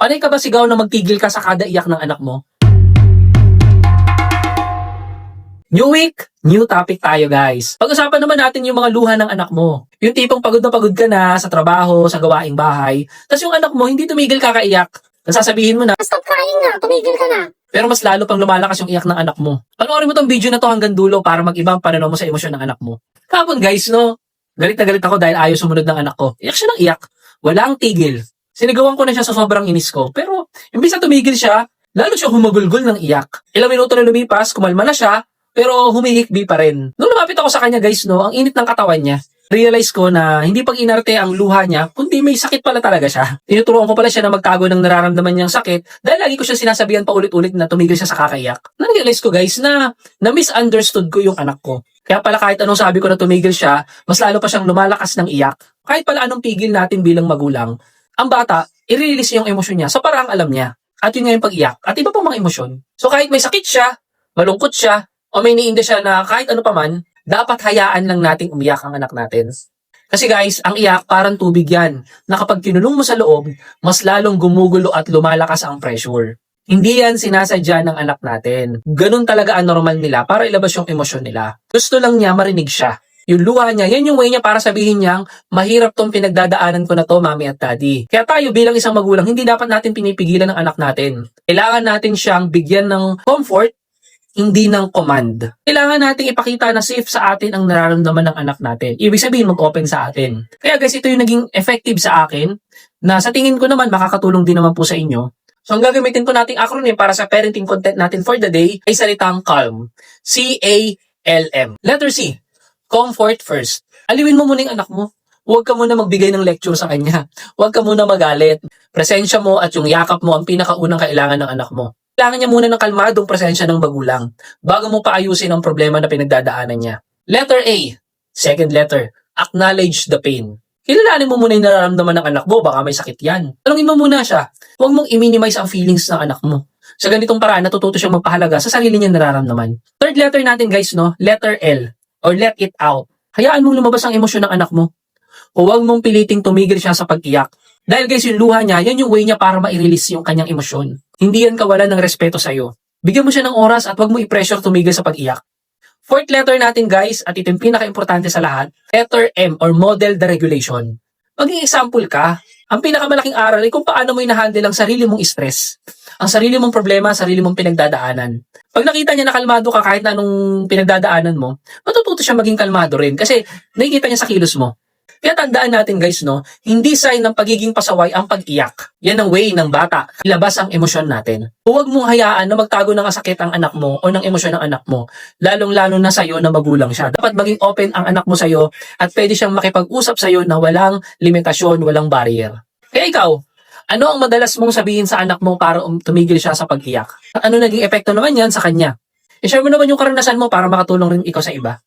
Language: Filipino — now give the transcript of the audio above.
Panay ka ba sigaw na magtigil ka sa kada iyak ng anak mo? New week, new topic tayo guys. Pag-usapan naman natin yung mga luha ng anak mo. Yung tipong pagod na pagod ka na sa trabaho, sa gawaing bahay, tapos yung anak mo hindi tumigil kakaiyak. Nasasabihin mo na, Stop crying na, tumigil ka na. pero mas lalo pang lumalakas yung iyak ng anak mo. Panoorin mo tong video na to hanggang dulo para mag-iba ang pananaw mo sa emosyon ng anak mo. Kapon guys, no? Galit na galit ako dahil ayaw sumunod ng anak ko. Iyak siya ng iyak. Walang tigil. Sinigawan ko na siya sa sobrang inis ko. Pero, imbis na tumigil siya, lalo siya humagulgol ng iyak. Ilang minuto na lumipas, kumalma na siya, pero humihikbi pa rin. Nung lumapit ako sa kanya guys, no, ang init ng katawan niya. Realize ko na hindi pag inarte ang luha niya, kundi may sakit pala talaga siya. Tinuturuan ko pala siya na magtago ng nararamdaman niyang sakit dahil lagi ko siya sinasabihan pa ulit-ulit na tumigil siya sa kakaiyak. Na-realize ko guys na misunderstood ko yung anak ko. Kaya pala kahit anong sabi ko na tumigil siya, mas lalo pa siyang lumalakas ng iyak. Kahit pala anong pigil natin bilang magulang, ang bata, i-release yung emosyon niya sa paraang alam niya. At yun nga yung pag-iyak. At iba pang mga emosyon. So kahit may sakit siya, malungkot siya, o may niinda siya na kahit ano pa man, dapat hayaan lang nating umiyak ang anak natin. Kasi guys, ang iyak parang tubig yan, na kapag kinulong mo sa loob, mas lalong gumugulo at lumalakas ang pressure. Hindi yan sinasadya ng anak natin. Ganun talaga ang normal nila para ilabas yung emosyon nila. Gusto lang niya marinig siya. Yung luha niya, yan yung way niya para sabihin niyang, mahirap tong pinagdadaanan ko na to, mami at daddy. Kaya tayo bilang isang magulang, hindi dapat natin pinipigilan ng anak natin. Kailangan natin siyang bigyan ng comfort, hindi ng command. Kailangan nating ipakita na safe sa atin ang nararamdaman ng anak natin. Ibig sabihin, mag-open sa atin. Kaya guys, ito yung naging effective sa akin, na sa tingin ko naman, makakatulong din naman po sa inyo. So, ang gagamitin po nating acronym para sa parenting content natin for the day ay salitang CALM. C-A-L-M. Letter C. Comfort first. Aliwin mo muna yung anak mo. Huwag ka muna magbigay ng lecture sa kanya. Huwag ka muna magalit. Presensya mo at yung yakap mo ang pinakaunang kailangan ng anak mo. Kailangan niya muna ng kalmadong presensya ng magulang bago mo paayusin ang problema na pinagdadaanan niya. Letter A. Second letter. Acknowledge the pain. Kilalanin mo muna yung nararamdaman ng anak mo, baka may sakit yan. Tanungin mo muna siya. Huwag mong i-minimize ang feelings ng anak mo. Sa ganitong paraan, natututo siyang magpahalaga sa sarili niyang nararamdaman. Third letter natin guys, no? Letter L. Or let it out. Hayaan mong lumabas ang emosyon ng anak mo. Huwag mong piliting tumigil siya sa pag-iyak. Dahil guys, yung luha niya, yan yung way niya para ma-release yung kanyang emosyon. Hindi yan kawalan ng respeto sa'yo. Bigyan mo siya ng oras at huwag mo i-pressure tumigil sa pag-iyak. Fourth letter natin guys, at ito yung pinaka-importante sa lahat, letter M or model the regulation. Maging example ka. Ang pinakamalaking aral ay kung paano mo i-handle ang sarili mong stress. Ang sarili mong problema, sarili mong pinagdadaanan. Pag nakita niya na kalmado ka kahit na anong pinagdadaanan mo, matututo siya maging kalmado rin kasi nakikita niya sa kilos mo. Kaya tandaan natin guys, no, hindi sign ng pagiging pasaway ang pag-iyak. Yan ang way ng bata, ilabas ang emosyon natin. Huwag mong hayaan na magtago ng sakit ang anak mo o ng emosyon ng anak mo, lalong-lalo na sa'yo na magulang siya. Dapat maging open ang anak mo sa'yo at pwede siyang makipag-usap sa'yo na walang limitasyon, walang barrier. Kaya ikaw, ano ang madalas mong sabihin sa anak mo para tumigil siya sa pag-iyak? At ano naging epekto naman yan sa kanya? I-share mo naman yung karanasan mo para makatulong rin ikaw sa iba.